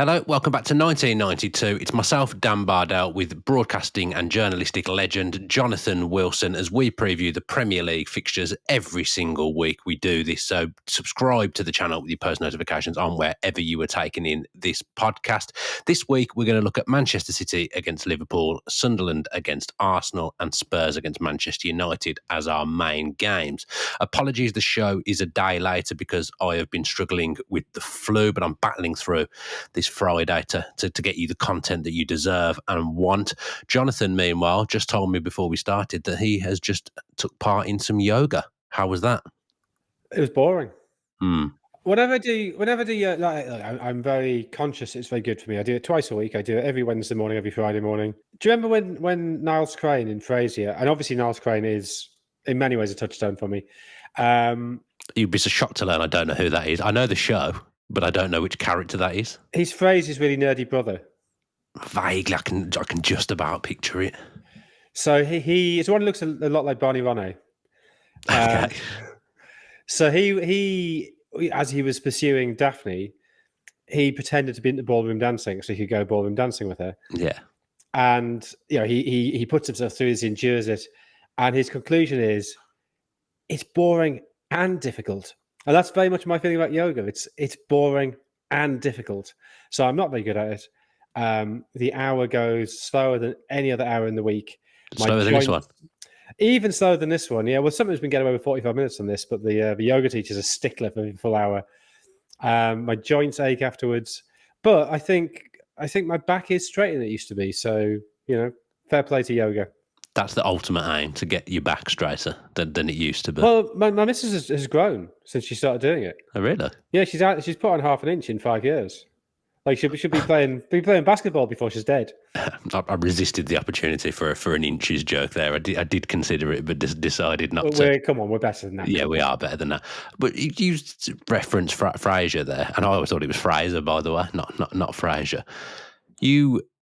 Hello, welcome back to 1992. It's myself, Dan Bardell, with broadcasting and journalistic legend Jonathan Wilson, as we preview the Premier League fixtures every single week. We do this, so subscribe to the channel with your post notifications on wherever you are taking in this podcast. This week, we're going to look at Manchester City against Liverpool, Sunderland against Arsenal, and Spurs against Manchester United as our main games. Apologies, the show is a day later because I have been struggling with the flu, but I'm battling through this Friday to get you the content that you deserve and want. Jonathan, meanwhile, just told me before we started that he has just took part in some yoga. How was that? It was boring. Hmm. Whenever I do, I'm very conscious it's very good for me. I do it twice a week. I do it every Wednesday morning, every Friday morning. Do you remember when Niles Crane in Frasier, and obviously Niles Crane is in many ways a touchstone for me. You'd be so shocked to learn I don't know who that is. I know the show, but I don't know which character that is. He's Frasier's really nerdy brother. Vaguely, I can just about picture it. So he is one who looks a lot like Barney Ronay. Okay. So he as he was pursuing Daphne, he pretended to be into ballroom dancing so he could go ballroom dancing with her. Yeah. And he puts himself through this, he endures it, and his conclusion is it's boring and difficult. And that's very much my feeling about yoga. It's boring and difficult. So I'm not very good at it. The hour goes slower than any other hour in the week. Slower than this one? Even slower than this one, yeah. Well, somebody's been getting away with 45 minutes on this, but the yoga teacher's a stickler for a full hour. My joints ache afterwards. But I think my back is straighter than it used to be. So, fair play to yoga. That's the ultimate aim, to get your back straighter than it used to be. Well, my missus has grown since she started doing it. Oh, really? Yeah, she's put on half an inch in 5 years. Like she should be playing basketball before she's dead. I resisted the opportunity for an inches joke there. I did consider it, but decided not to. Come on, we're better than that. Yeah, we are better than that. But you used reference Frasier there, and I always thought it was Fraser, by the way, not Frasier.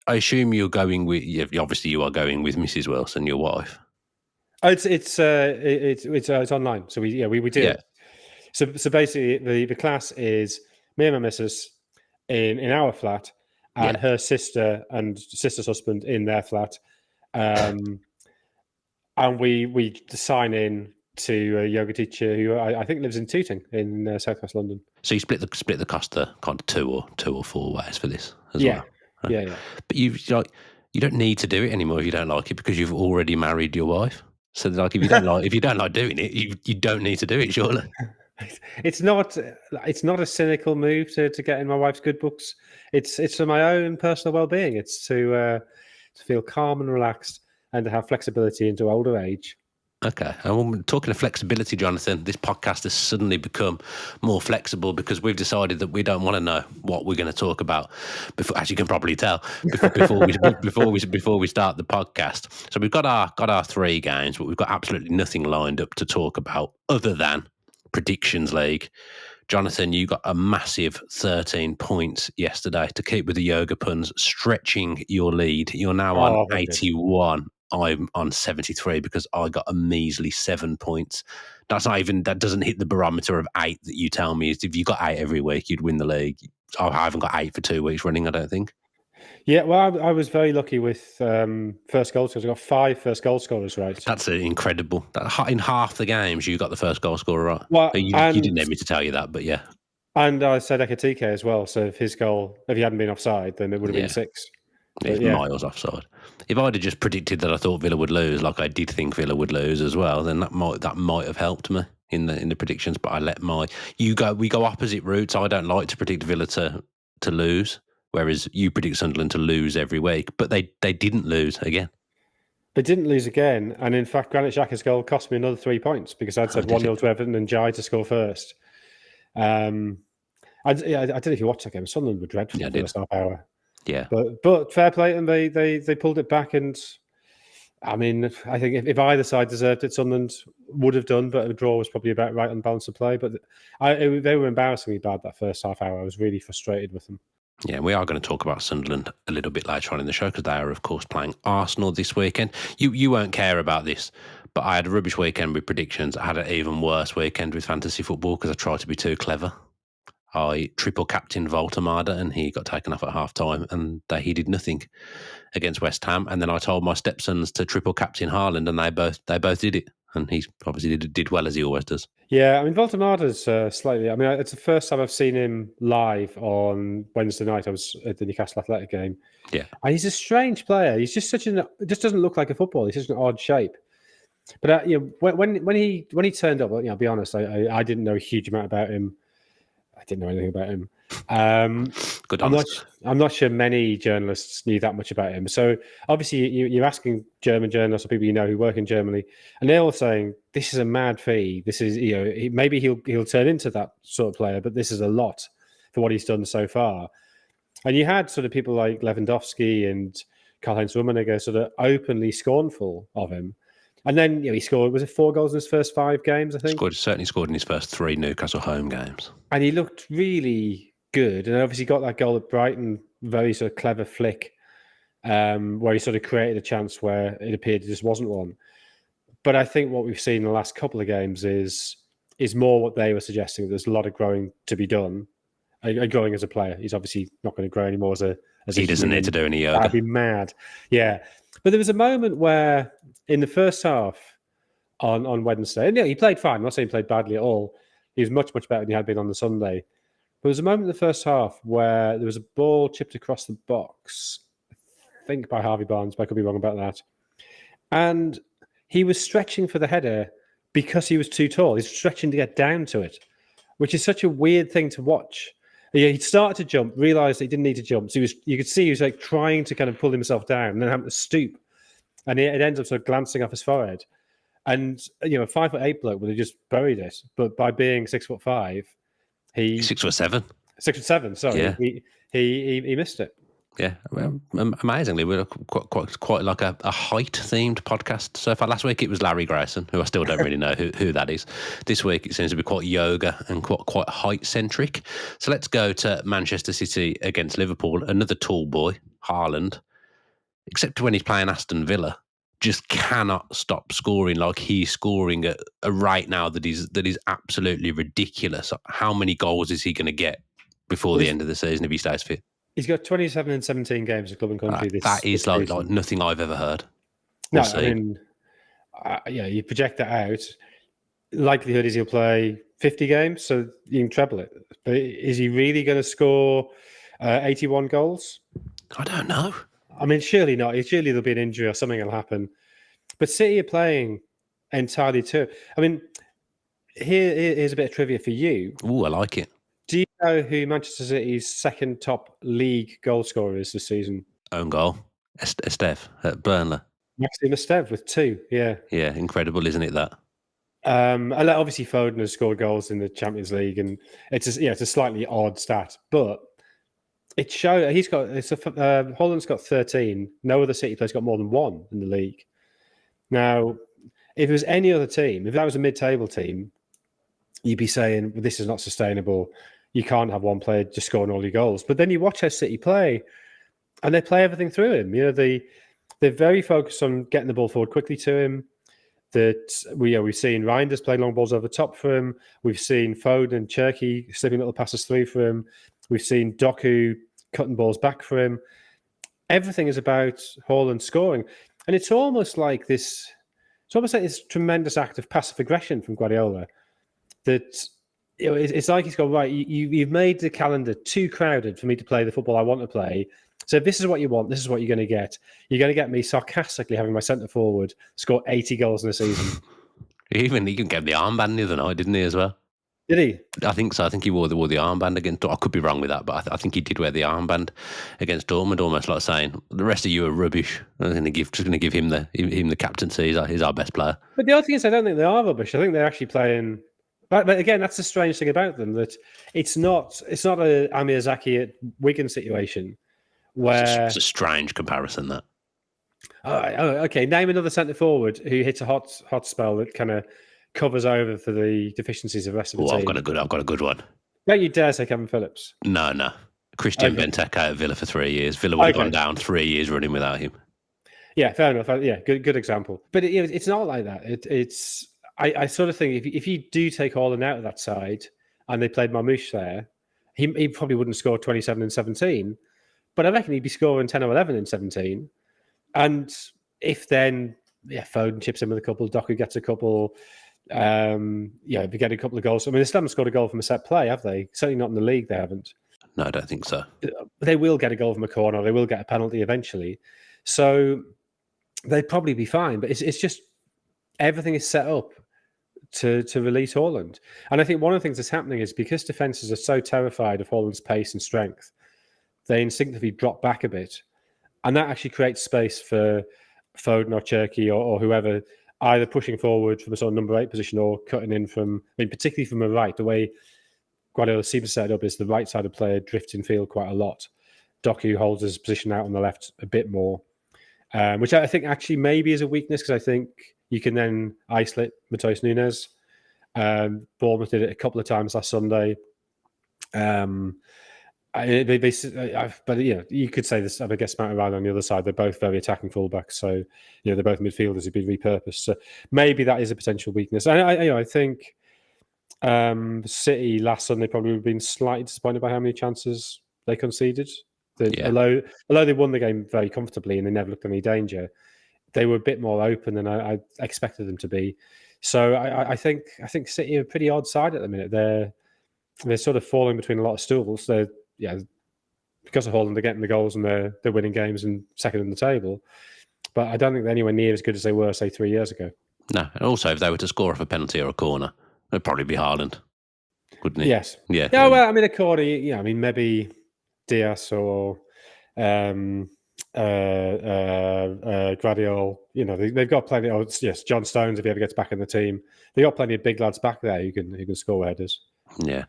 I assume you're going with. Obviously, you are going with Mrs. Wilson, your wife. Oh, it's online, so we do it. So basically, the class is me and my missus in our flat, and her sister and sister's husband in their flat, and we sign in to a yoga teacher who I think lives in Tooting in southwest London. So you split the cost kind of two or four ways for this as well. Right? Yeah. But you don't need to do it anymore if you don't like it, because you've already married your wife. So if you don't like doing it, you don't need to do it, surely. It's not a cynical move to get in my wife's good books. It's for my own personal well-being. It's to feel calm and relaxed and to have flexibility into older age. Okay. And when we're talking of flexibility, Jonathan, this podcast has suddenly become more flexible because we've decided that we don't want to know what we're going to talk about before, as you can probably tell, before we start the podcast. So we've got our three games, but we've got absolutely nothing lined up to talk about other than Predictions League. Jonathan, you got a massive 13 points yesterday to keep with the yoga puns, stretching your lead. You're now on 81. I'm on 73 because I got a measly 7 points. That doesn't hit the barometer of 8 that you tell me. If you got 8 every week, you'd win the league. I haven't got 8 for 2 weeks running, I don't think. Yeah, well, I was very lucky with first goal scorers. I got 5 first goal scorers right. That's incredible. In half the games, you got the first goal scorer right. Well, you didn't need me to tell you that, but yeah. And I said Ekatike as well. So if he hadn't been offside, then it would have been 6. He's miles offside. If I'd have just predicted that I thought Villa would lose, like I did think Villa would lose as well, then that might have helped me in the predictions. But I let we go opposite routes. I don't like to predict Villa to lose, whereas you predict Sunderland to lose every week. But they didn't lose again. They didn't lose again, and in fact, Granit Xhaka's goal cost me another 3 points because I'd said 1-0 to Everton and Jai to score first. I don't know if you watched that game. Sunderland were dreadful for the first half hour. Yeah, but fair play, and they pulled it back. And I mean, I think if either side deserved it, Sunderland would have done, but a draw was probably about right on balance of play. But they were embarrassingly bad that first half hour. I was really frustrated with them. Yeah, we are going to talk about Sunderland a little bit later on in the show because they are, of course, playing Arsenal this weekend. You won't care about this, but I had a rubbish weekend with predictions. I had an even worse weekend with fantasy football because I tried to be too clever. I triple captained Voltemada and he got taken off at half time, and he did nothing against West Ham. And then I told my stepsons to triple captain Haaland, and they both did it. And he obviously did well, as he always does. Yeah, I mean, Voltemada's slightly. I mean, it's the first time I've seen him live on Wednesday night. I was at the Newcastle Athletic game. Yeah, and he's a strange player. He's just just doesn't look like a footballer. He's just an odd shape. But when he turned up, I'll be honest, I didn't know a huge amount about him. I didn't know anything about him. Good. I'm not sure many journalists knew that much about him. So obviously, you're asking German journalists or people you know who work in Germany, and they're all saying this is a mad fee. This is maybe he'll turn into that sort of player, but this is a lot for what he's done so far. And you had sort of people like Lewandowski and Karl-Heinz Rummenigge sort of openly scornful of him. And then he scored, was it 4 goals in his first 5 games, I think? Certainly scored in his first 3 Newcastle home games. And he looked really good. And obviously got that goal at Brighton, very sort of clever flick, where he sort of created a chance where it appeared it just wasn't one. But I think what we've seen in the last couple of games is more what they were suggesting. There's a lot of growing to be done. Growing as a player. He's obviously not going to grow anymore he doesn't need to do any yoga. I'd be mad. Yeah. But there was a moment where in the first half on Wednesday, and he played fine. I'm not saying he played badly at all. He was much, much better than he had been on the Sunday. But there was a moment in the first half where there was a ball chipped across the box, I think by Harvey Barnes, but I could be wrong about that. And he was stretching for the header because he was too tall. He's stretching to get down to it, which is such a weird thing to watch. Yeah, he started to jump, realised he didn't need to jump. So you could see he was like trying to kind of pull himself down and then having to stoop. And it ends up sort of glancing off his forehead. And, a 5'8" bloke would have just buried it. But by being 6'5", he's 6'7". 6'7", sorry. Yeah. He missed it. Yeah, well, amazingly, we're quite like a height-themed podcast. So far, last week it was Larry Grayson, who I still don't really know who that is. This week it seems to be quite yoga and quite height-centric. So let's go to Manchester City against Liverpool. Another tall boy, Haaland, except when he's playing Aston Villa, just cannot stop scoring. Like he's scoring at a rate now that is absolutely ridiculous. How many goals is he going to get before the end of the season if he stays fit? He's got 27 and 17 games in club and country. That is like nothing I've ever heard. No, I mean, you project that out. Likelihood is he'll play 50 games, so you can treble it. But is he really going to score 81 goals? I don't know. I mean, surely not. Surely there'll be an injury or something will happen. But City are playing entirely too. I mean, here's a bit of trivia for you. Ooh, I like it. Do you know who Manchester City's second top league goal scorer is this season? Own goal. Esteve at Burnley. Maxime Esteve with 2, yeah. Yeah, incredible, isn't it, that? Obviously Foden has scored goals in the Champions League, and it's a slightly odd stat, but it shows Holland's got 13. No other City player's got more than 1 in the league. Now, if it was any other team, if that was a mid-table team, you'd be saying, well, this is not sustainable. You can't have one player just scoring all your goals. But then you watch how City play, and they play everything through him. They're very focused on getting the ball forward quickly to him. We've seen Reinders play long balls over the top for him. We've seen Foden and Cherki slipping little passes through for him. We've seen Doku cutting balls back for him. Everything is about Haaland scoring. And it's almost like this tremendous act of passive aggression from Guardiola that it's like he's gone, right, you've made the calendar too crowded for me to play the football I want to play. So if this is what you want, this is what you're going to get. You're going to get me sarcastically having my centre forward score 80 goals in a season. He can get the armband the other night, didn't he, as well? Did he? I think so. I think he wore the armband against. I could be wrong with that, but I think he did wear the armband against Dortmund, almost like saying the rest of you are rubbish. I'm going to give him the captaincy. He's our best player. But the other thing is, I don't think they are rubbish. I think they're actually playing. But again, that's the strange thing about them, that it's not a Amir Zaki at Wigan situation where it's a strange comparison. That. Okay. Name another centre forward who hits a hot spell that kind of covers over for the deficiencies of the rest of the team. I've got a good one. Don't you dare say Kevin Phillips. No. Christian Benteke at Villa for 3 years. Villa would have gone down 3 years running without him. Yeah, fair enough. Yeah, good example. But it's not like that. I sort of think if you do take Haaland out of that side and they played Marmoush there, he probably wouldn't score 27 and 17, but I reckon he'd be scoring 10 or 11 and 17. And if then, Foden chips in with a couple, Doku gets a couple, if you get a couple of goals. I mean, they still haven't scored a goal from a set play, have they? Certainly not in the league, they haven't. No, I don't think so. They will get a goal from a corner. They will get a penalty eventually. So they'd probably be fine. But it's just everything is set up to release Haaland. And I think one of the things that's happening is because defences are so terrified of Haaland's pace and strength, they instinctively drop back a bit. And that actually creates space for Foden or Cherky or whoever, either pushing forward from a sort of number 8 position or cutting in from, particularly from the right. The way Guardiola seems to set it up is the right side of player drifts in field quite a lot. Doku holds his position out on the left a bit more, which I think actually maybe is a weakness because I think you can then isolate Matheus Nunes. Bournemouth did it a couple of times last Sunday. But you could say this. I guess Matt Ryan on the other side. They're both very attacking fullbacks, so they're both midfielders who've been repurposed. So maybe that is a potential weakness. And I think City last Sunday probably would have been slightly disappointed by how many chances they conceded. Although they won the game very comfortably and they never looked any danger, they were a bit more open than I expected them to be. So I think City are a pretty odd side at the minute. They're sort of falling between a lot of stools. Because of Haaland, they're getting the goals and they're winning games and second in the table. But I don't think they're anywhere near as good as they were, say, 3 years ago. No, and also if they were to score off a penalty or a corner, it'd probably be Haaland, wouldn't it? Yes. Yeah. Yeah. Well, I mean, a corner. Maybe Diaz or Guardiola. They've got plenty. Yes, John Stones if he ever gets back in the team. They've got plenty of big lads back there who can score headers. Yeah,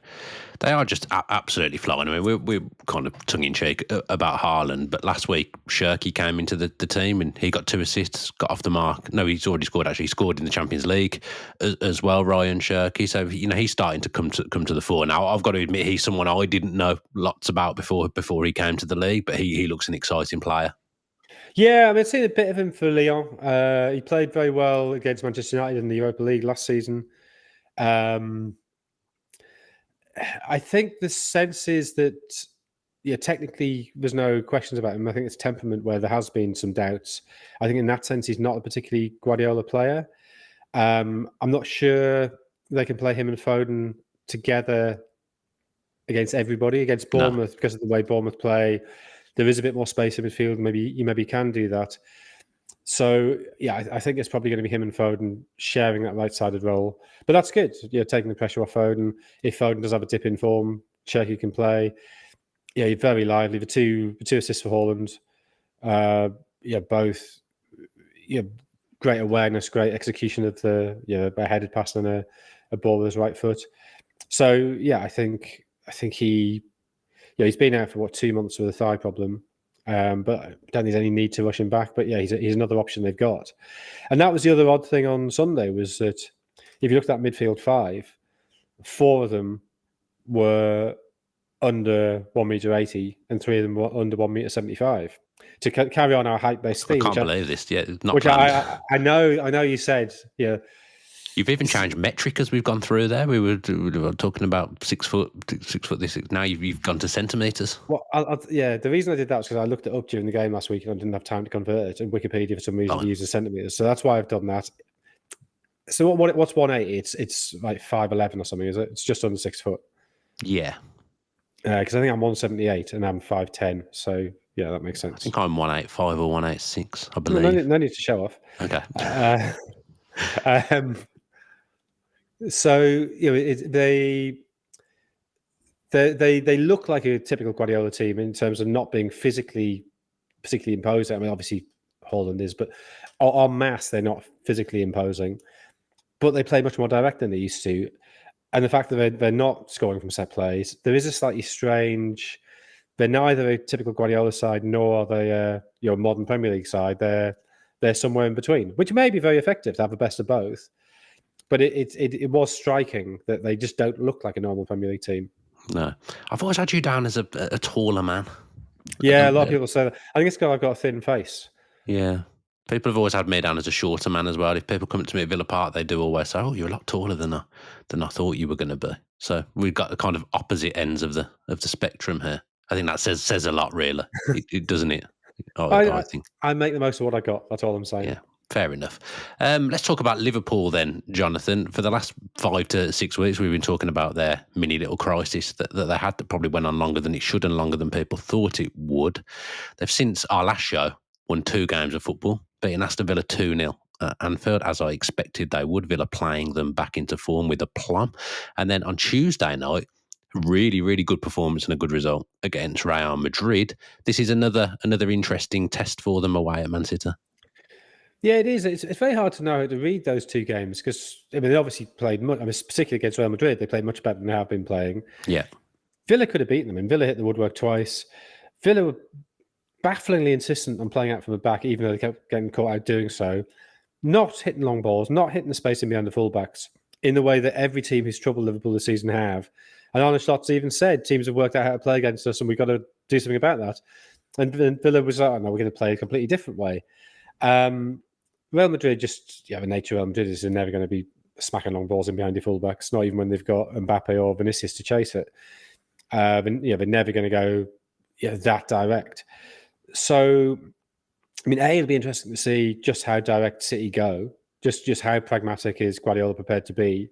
they are just absolutely flying. I mean, we're kind of tongue-in-cheek about Haaland, but last week, Cherky came into the team and he got 2 assists, got off the mark. No, he's already scored, actually. He scored in the Champions League as well, Ryan Cherky. So, he's starting to come to the fore. Now, I've got to admit, he's someone I didn't know lots about before he came to the league, but he looks an exciting player. Yeah, I've seen a bit of him for Lyon. He played very well against Manchester United in the Europa League last season. I think the sense is that, technically there's no questions about him. I think it's temperament where there has been some doubts. I think in that sense, he's not a particularly Guardiola player. I'm not sure they can play him and Foden together against everybody. Against Bournemouth, because of the way Bournemouth play, there is a bit more space in midfield. Maybe you can do that. So, I think it's probably going to be him and Foden sharing that right-sided role. But that's good. Taking the pressure off Foden. If Foden does have a dip in form, Cherky can play. You're very lively. The two assists for Haaland. Both. Great awareness, great execution of a headed pass and a ball with his right foot. So, I think he. He's been out for 2 months with a thigh problem. But I don't think there's any need to rush him back. But he's another option they've got. And that was the other odd thing on Sunday was that if you looked at that midfield 5, 4 of them were under 1.80 m and 3 of them were under 1.75 m. To carry on our height-based theme. I can't believe this. Yeah, not which I know you said, You've even changed metric as we've gone through there. We were talking about 6 foot. Now you've gone to centimetres. Well, the reason I did that was because I looked it up during the game last week and I didn't have time to convert it. And Wikipedia, for some reason, uses centimetres. So that's why I've done that. So what's 180? It's like 5'11" or something, is it? It's just under 6 foot. Yeah. Because I think I'm 178 and I'm 5'10". So, that makes sense. I think I'm 185 or 186, I believe. No need to show off. Okay. So they look like a typical Guardiola team in terms of not being physically particularly imposing. I mean, obviously Haaland is, but en masse they're not physically imposing. But they play much more direct than they used to, and the fact that they're not scoring from set plays, there is a slightly strange. They're neither a typical Guardiola side nor are they a modern Premier League side. They're somewhere in between, which may be very effective to have the best of both. But it was striking that they just don't look like a normal Premier League team. No. I've always had you down as a taller man. Yeah, a lot of people say that. I think it's because I've got a thin face. Yeah. People have always had me down as a shorter man as well. If people come to me at Villa Park, they do always say, "Oh, you're a lot taller than I thought you were going to be." So we've got the kind of opposite ends of the spectrum here. I think that says a lot, really. It doesn't it? I think. I make the most of what I got. That's all I'm saying. Yeah. Fair enough. Let's talk about Liverpool then, Jonathan. For the last 5 to 6 weeks, we've been talking about their mini little crisis that they had that probably went on longer than it should and longer than people thought it would. They've since our last show won 2 games of football, beating Aston Villa 2-0 at Anfield, as I expected they would. Villa playing them back into form with aplomb. And then on Tuesday night, really, really good performance and a good result against Real Madrid. This is another interesting test for them away at Man City. Yeah, it is. It's very hard to know how to read those 2 games because they obviously played much. Particularly against Real Madrid, they played much better than they have been playing. Yeah, Villa could have beaten them, and Villa hit the woodwork twice. Villa were bafflingly insistent on playing out from the back, even though they kept getting caught out doing so. Not hitting long balls, not hitting the space in behind the fullbacks in the way that every team who's troubled Liverpool this season have. And Arne Slot's even said teams have worked out how to play against us, and we've got to do something about that. And Villa was like, "Oh no, we're going to play a completely different way." Real Madrid just, the nature of Real Madrid is they're never going to be smacking long balls in behind your fullbacks, not even when they've got Mbappe or Vinicius to chase it. They're never going to go that direct. So, it'll be interesting to see just how direct City go, just how pragmatic is Guardiola prepared to be,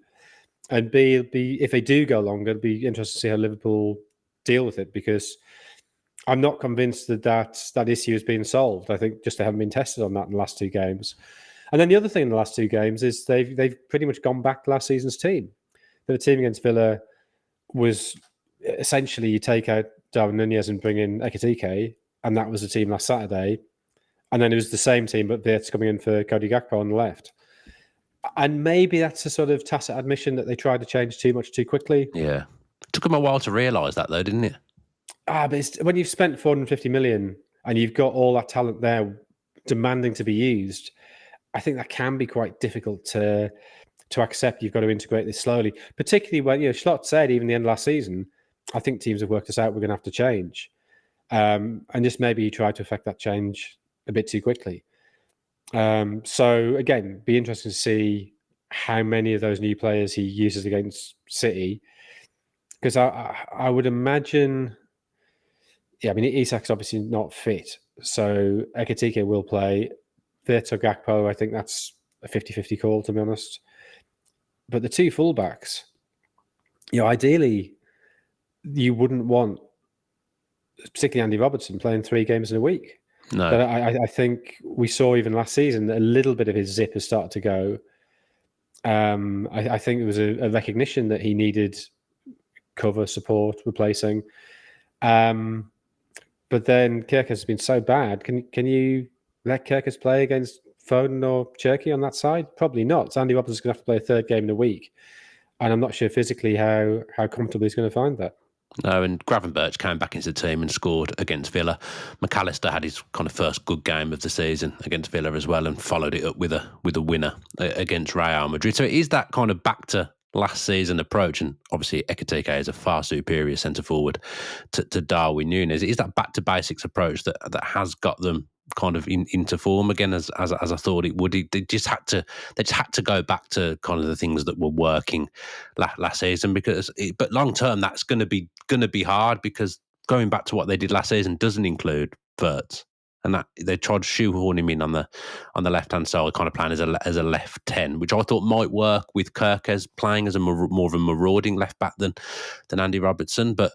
and B, if they do go longer, it'll be interesting to see how Liverpool deal with it, because I'm not convinced that issue has been solved. I think just they haven't been tested on that in the last 2 games. And then the other thing in the last 2 games is they've pretty much gone back to last season's team. The team against Villa was essentially you take out Darwin Nunez and bring in Ekitike, and that was the team last Saturday. And then it was the same team, but Wirtz coming in for Cody Gakpo on the left. And maybe that's a sort of tacit admission that they tried to change too much too quickly. Yeah. It took them a while to realise that, though, didn't it? But when you've spent 450 million and you've got all that talent there demanding to be used, I think that can be quite difficult to accept. You've got to integrate this slowly, particularly when Schlott said even the end of last season, I think teams have worked this out. We're going to have to change, and just maybe he tried to affect that change a bit too quickly. So again, be interesting to see how many of those new players he uses against City, because I would imagine. Yeah, Isak's obviously not fit, so Ekitike will play. Wirtz or Gakpo, I think that's a 50-50 call, to be honest. But the 2 fullbacks, ideally, you wouldn't want, particularly Andy Robertson, playing 3 games in a week. No. But I think we saw even last season a little bit of his zip has started to go. I think it was a recognition that he needed cover, support, replacing. But then Kerkez has been so bad. Can you let Kerkez play against Foden or Cherki on that side? Probably not. So Andy Robertson's going to have to play a 3rd game in a week. And I'm not sure physically how comfortable he's going to find that. No, and Gravenberch came back into the team and scored against Villa. McAllister had his kind of first good game of the season against Villa as well, and followed it up with a winner against Real Madrid. So it is that kind of back to last season approach, and obviously Ekitike is a far superior centre forward to Darwin Núñez. It is that back to basics approach that has got them kind of into form again, as I thought it would. They just had to go back to kind of the things that were working last season, but long term that's going to be hard, because going back to what they did last season doesn't include Wirtz. And that they tried to shoehorn him in on the left hand side, kind of playing as a left 10, which I thought might work with Kerkez playing as a more of a marauding left back than Andy Robertson. But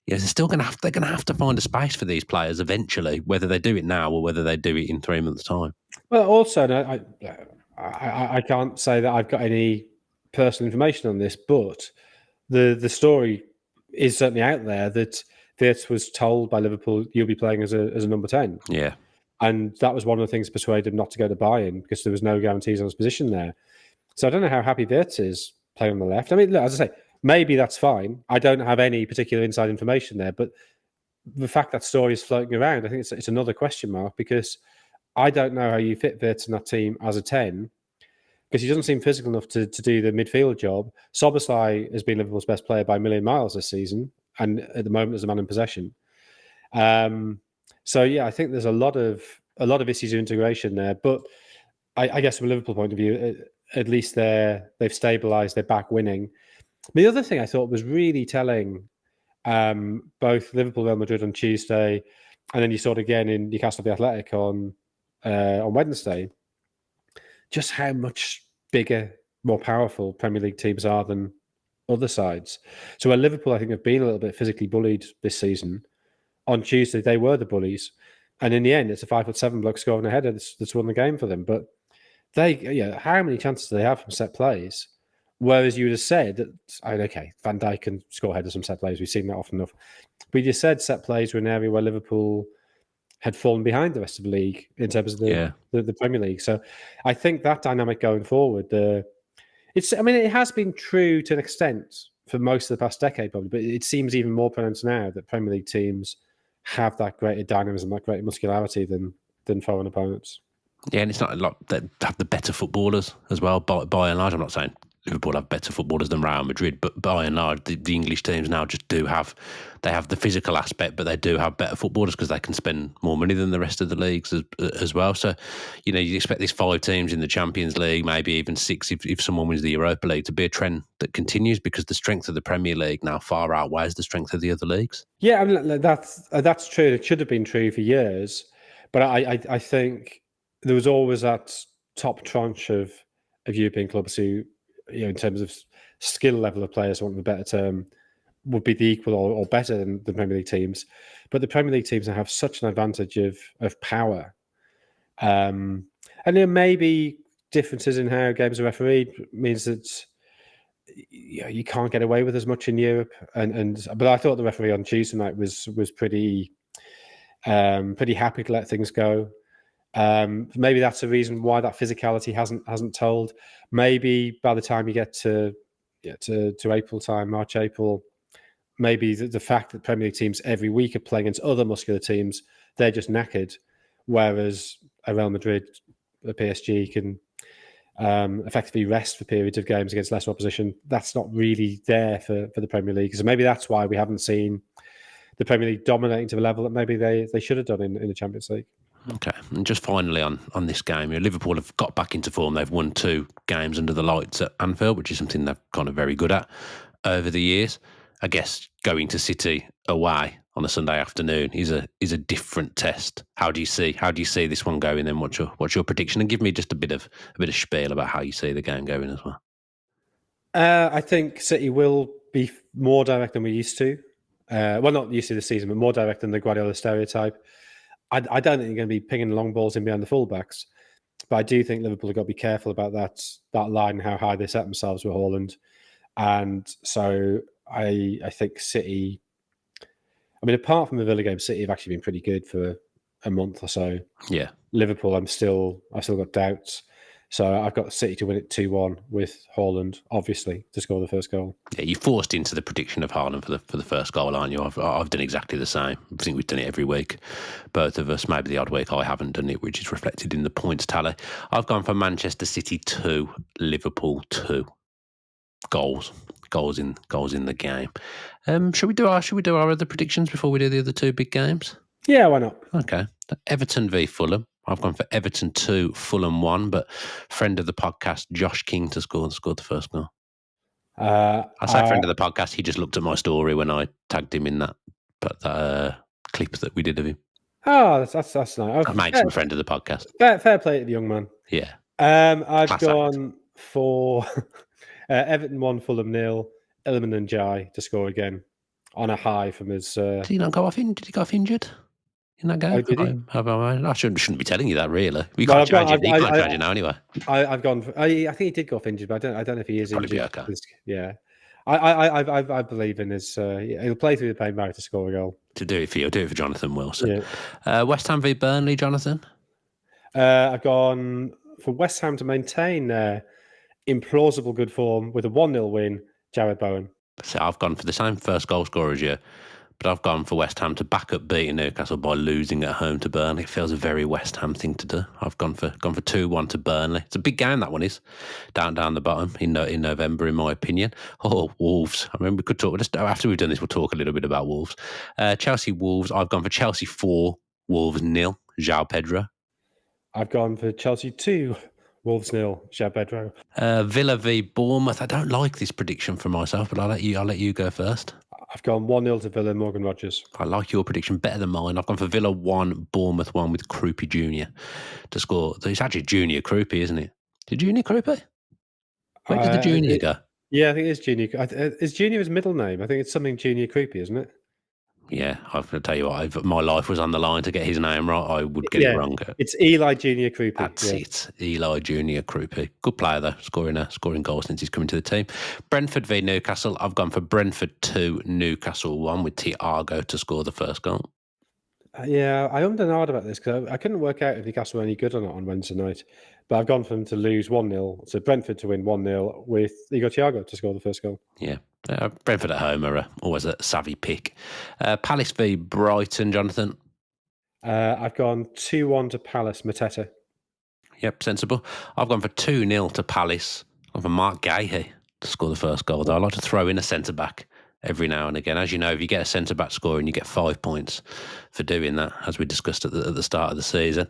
they're still going to have to find a space for these players eventually, whether they do it now or whether they do it in 3 months' time. Well, also, I can't say that I've got any personal information on this, but the story is certainly out there that Wirtz was told by Liverpool, you'll be playing as a number 10. Yeah. And that was one of the things that persuaded him not to go to Bayern, because there was no guarantees on his position there. So I don't know how happy Wirtz is playing on the left. Look, as I say, maybe that's fine. I don't have any particular inside information there, but the fact that story is floating around, I think it's another question mark, because I don't know how you fit Wirtz in that team as a 10, because he doesn't seem physical enough to do the midfield job. Szoboszlai has been Liverpool's best player by a million miles this season, and at the moment there's a man in possession. So I think there's a lot of issues of integration there. But I guess from a Liverpool point of view, at least they've stabilised, they're back winning. The other thing I thought was really telling, both Liverpool, Real Madrid on Tuesday, and then you saw it again in Newcastle the Athletic on Wednesday, just how much bigger, more powerful Premier League teams are than other sides. So where Liverpool, I think, have been a little bit physically bullied this season, on Tuesday they were the bullies. And in the end, it's a 5'7" bloke scoring a header that's won the game for them. But how many chances do they have from set plays? Whereas you would have said that, okay, Van Dijk can score headers from set plays. We've seen that often enough. But you just said set plays were an area where Liverpool had fallen behind the rest of the league in terms of the Premier League. So I think that dynamic going forward, it has been true to an extent for most of the past decade, probably, but it seems even more pronounced now that Premier League teams have that greater dynamism, that greater muscularity than foreign opponents. Yeah, and it's not a lot that have the better footballers as well. By and large, I'm not saying Liverpool have better footballers than Real Madrid, but by and large, the English teams now just have the physical aspect, but they do have better footballers because they can spend more money than the rest of the leagues as well. So, you expect these 5 teams in the Champions League, maybe even 6 if someone wins the Europa League, to be a trend that continues because the strength of the Premier League now far outweighs the strength of the other leagues. Yeah, I mean, that's true. It should have been true for years, but I think there was always that top tranche of European clubs who, in terms of skill level of players, for want of a better term, would be the equal or better than the Premier League teams. But the Premier League teams now have such an advantage of power. And there may be differences in how games are refereed means that you can't get away with as much in Europe. But I thought the referee on Tuesday night was pretty happy to let things go. Maybe that's the reason why that physicality hasn't told. Maybe by the time you get to April time, March, April, maybe the fact that Premier League teams every week are playing against other muscular teams, they're just knackered, whereas a Real Madrid, a PSG can effectively rest for periods of games against lesser opposition. That's not really there for the Premier League. So maybe that's why we haven't seen the Premier League dominating to the level that maybe they should have done in the Champions League. Okay, and just finally on this game, Liverpool have got back into form. They've won 2 games under the lights at Anfield, which is something they've kind of very good at over the years. I guess going to City away on a Sunday afternoon is a different test. How do you see this one going? Then what's your prediction? And give me just a bit of spiel about how you see the game going as well. I think City will be more direct than we're used to. Well, not used to this season, but more direct than the Guardiola stereotype. I don't think they're going to be pinging long balls in behind the fullbacks, but I do think Liverpool have got to be careful about that line and how high they set themselves with Haaland. And so I think City, apart from the Villa game, City have actually been pretty good for a month or so. Yeah. Liverpool, I've still got doubts. So I've got City to win it 2-1 with Haaland, obviously, to score the first goal. Yeah, you forced into the prediction of Haaland for the first goal, aren't you? I've done exactly the same. I think we've done it every week, both of us. Maybe the odd week I haven't done it, which is reflected in the points tally. I've gone for Manchester City 2, Liverpool 2. Goals in the game. Should we do our other predictions before we do the other 2 big games? Yeah, why not? Okay. Everton v Fulham. I've gone for Everton 2, Fulham 1, but friend of the podcast, Josh King, to scored the first goal. I say friend of the podcast. He just looked at my story when I tagged him in that clip that we did of him. Oh, that's nice. I made him a friend of the podcast. Fair play to the young man. Yeah. I've gone for Everton 1, Fulham 0, Iliman Ndiaye to score again on a high from his. Did he not go off? Did he go off injured in that game? Oh, did he? I shouldn't be telling you that, really. You can't change it. You can't change it now anyway. I've gone. I think he did go off injured, but I don't know if he is Probably injured. Be okay. Yeah. I believe in his. He'll play through the pain barrier to score a goal. To do it for you, do it for Jonathan Wilson. Yeah. West Ham v Burnley, Jonathan. I've gone for West Ham to maintain implausible good form with a 1-0 win. Jared Bowen. So I've gone for the same first goal scorer as you, but I've gone for West Ham to back up beating Newcastle by losing at home to Burnley. It feels a very West Ham thing to do. I've gone for 2-1 to Burnley. It's a big game, that one is. Down the bottom in November, in my opinion. Oh, Wolves. I mean, we could talk, just after we've done this, we'll talk a little bit about Wolves. Chelsea Wolves. I've gone for Chelsea 4, Wolves 0. João Pedro. I've gone for Chelsea 2, Wolves 0, Shab Bedrow. Villa v Bournemouth. I don't like this prediction for myself, but I'll let you go first. I've gone 1-0 to Villa, Morgan Rogers. I like your prediction better than mine. I've gone for Villa 1, Bournemouth 1 with Krupi Jr. to score. It's actually Junior Krupi, isn't it? Did Junior Krupi? Where does the Junior go? Yeah, I think it's Junior. Is Junior his middle name? I think it's something Junior Creepy, isn't it? Yeah, I'm going to tell you what, if my life was on the line to get his name right, I would get it wrong. It's Eli Junior Creepy. That's it. Eli Junior Krupi. Good player, though, scoring goals since he's coming to the team. Brentford v Newcastle. I've gone for Brentford 2, Newcastle 1 with Thiago to score the first goal. Yeah, I ummed and ahed about this because I couldn't work out if Newcastle were any good or not on Wednesday night. But I've gone for them to lose 1-0, so Brentford to win 1-0 with Igor Thiago to score the first goal. Yeah. Brentford at home are always a savvy pick. Palace v Brighton, Jonathan. I've gone 2-1 to Palace, Mateta. Yep, sensible. I've gone for 2-0 to Palace. I've gone for Mark Gahey to score the first goal. Though I like to throw in a centre-back every now and again. As you know, if you get a centre-back scoring, you get 5 points for doing that, as we discussed at the start of the season.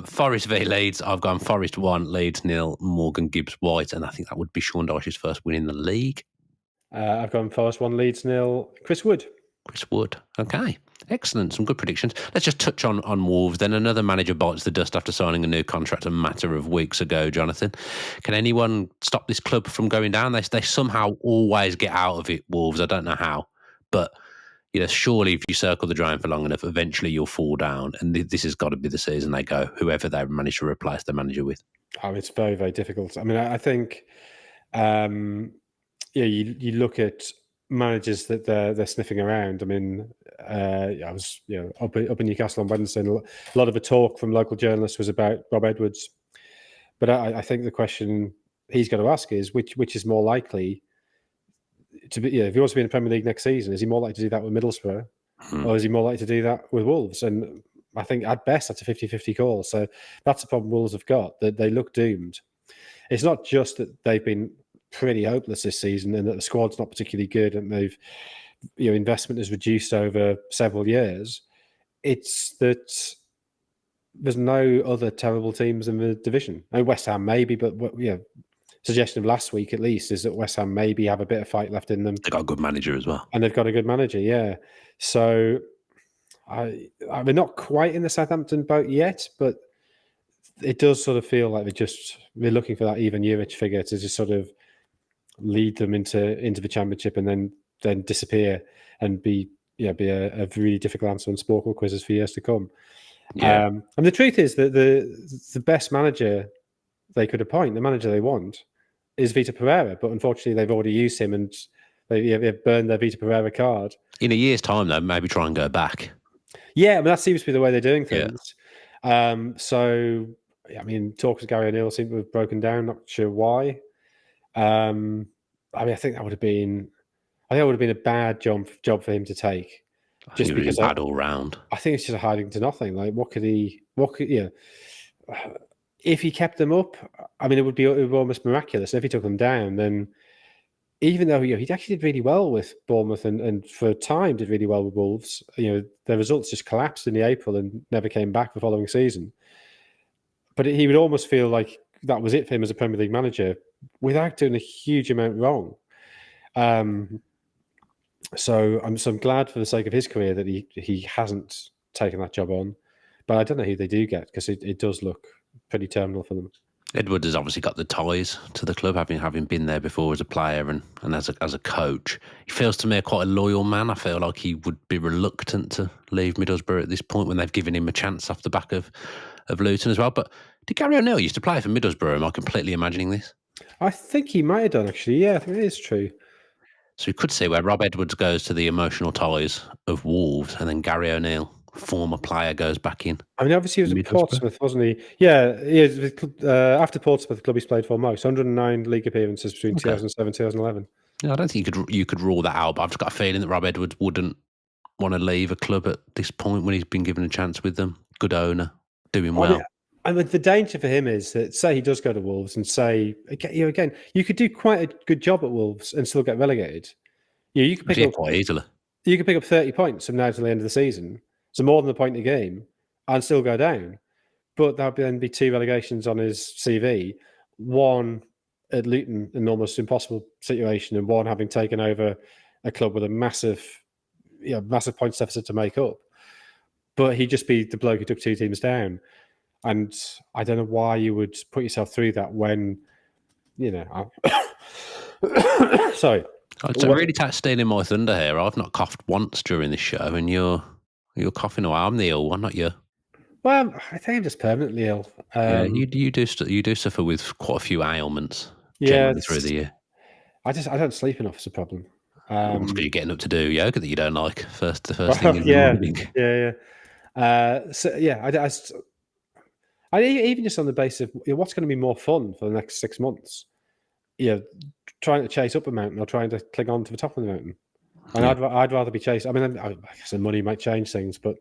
Forest v Leeds. I've gone Forest 1, Leeds 0, Morgan Gibbs-White, and I think that would be Sean Dyche's first win in the league. I've gone Forest 1, Leeds 0, Chris Wood. Chris Wood. Okay. Excellent. Some good predictions. Let's just touch on Wolves. Then another manager bites the dust after signing a new contract a matter of weeks ago, Jonathan. Can anyone stop this club from going down? They somehow always get out of it, Wolves. I don't know how. But surely if you circle the drain for long enough, eventually you'll fall down. And this has got to be the season they go, whoever they manage to replace the manager with. Oh, it's very, very difficult. I mean, I think, you look at managers that they're sniffing around. I mean, I was up in Newcastle on Wednesday, and a lot of the talk from local journalists was about Rob Edwards. But I think the question he's got to ask is which is more likely to be. If he wants to be in the Premier League next season, is he more likely to do that with Middlesbrough, or is he more likely to do that with Wolves? And I think at best that's a 50-50 call. So that's the problem Wolves have got, that they look doomed. It's not just that they've been pretty hopeless this season and that the squad's not particularly good and they've investment has reduced over several years. It's that there's no other terrible teams in the division. I mean, West Ham maybe, but suggestion of last week at least is that West Ham maybe have a bit of fight left in them. They've got a good manager as well. And they've got a good manager, yeah. So I mean, not quite in the Southampton boat yet, but it does sort of feel like they're looking for that Ivan Juric figure to just sort of lead them into the Championship and then disappear and be a really difficult answer on Sporkle quizzes for years to come. Yeah. And the truth is that the best manager they could appoint, the manager they want, is Vitor Pereira. But unfortunately, they've already used him and they've burned their Vitor Pereira card. In a year's time, though, maybe try and go back. Yeah, I mean, that seems to be the way they're doing things. Yeah. So, I mean, talks with Gary O'Neill seem to have broken down. Not sure why. I mean, I think that would have been a bad job for him to take. Just because bad all round. I think it's just a hiding to nothing. Like, if he kept them up, I mean, it would be almost miraculous. And if he took them down, then even though he actually did really well with Bournemouth and for a time did really well with Wolves, their results just collapsed in the April and never came back the following season. But he would almost feel like that was it for him as a Premier League manager without doing a huge amount wrong. So I'm glad for the sake of his career that he hasn't taken that job on. But I don't know who they do get because it does look pretty terminal for them. Edward has obviously got the ties to the club, having been there before as a player and as a coach. He feels to me quite a loyal man. I feel like he would be reluctant to leave Middlesbrough at this point when they've given him a chance off the back of Luton as well. But did Gary O'Neill used to play for Middlesbrough? Am I completely imagining this? I think he might have done, actually. Yeah, I think it is true. So you could see where Rob Edwards goes to the emotional ties of Wolves and then Gary O'Neill, former player, goes back in. I mean, obviously he was at Portsmouth, wasn't he? Yeah, after Portsmouth, the club he's played for most, 109 league appearances between 2007 and 2011. Yeah, I don't think you could rule that out, but I've just got a feeling that Rob Edwards wouldn't want to leave a club at this point when he's been given a chance with them. Good owner, doing well. I mean, the danger for him is that, say he does go to Wolves and say, again, you could do quite a good job at Wolves and still get relegated. You could pick up quite easily. You could pick up 30 points from now to the end of the season, so more than a point a game, and still go down. but that would then be 2 relegations on his CV. One at Luton, an almost impossible situation, and one having taken over a club with a massive points deficit to make up. But he'd just be the bloke who took 2 teams down. And I don't know why you would put yourself through that when, sorry. It's really stealing my thunder here. I've not coughed once during this show, and you're coughing away. I'm the ill one, not you. Well, I think I'm just permanently ill. You do suffer with quite a few ailments. Yeah, through the year. I don't sleep enough. It's a problem. You're getting up to do yoga that you don't like the first thing in the morning. I even just on the basis of what's going to be more fun for the next 6 months. Trying to chase up a mountain or trying to cling on to the top of the mountain. And I'd rather be chased. I mean, I guess the money might change things, but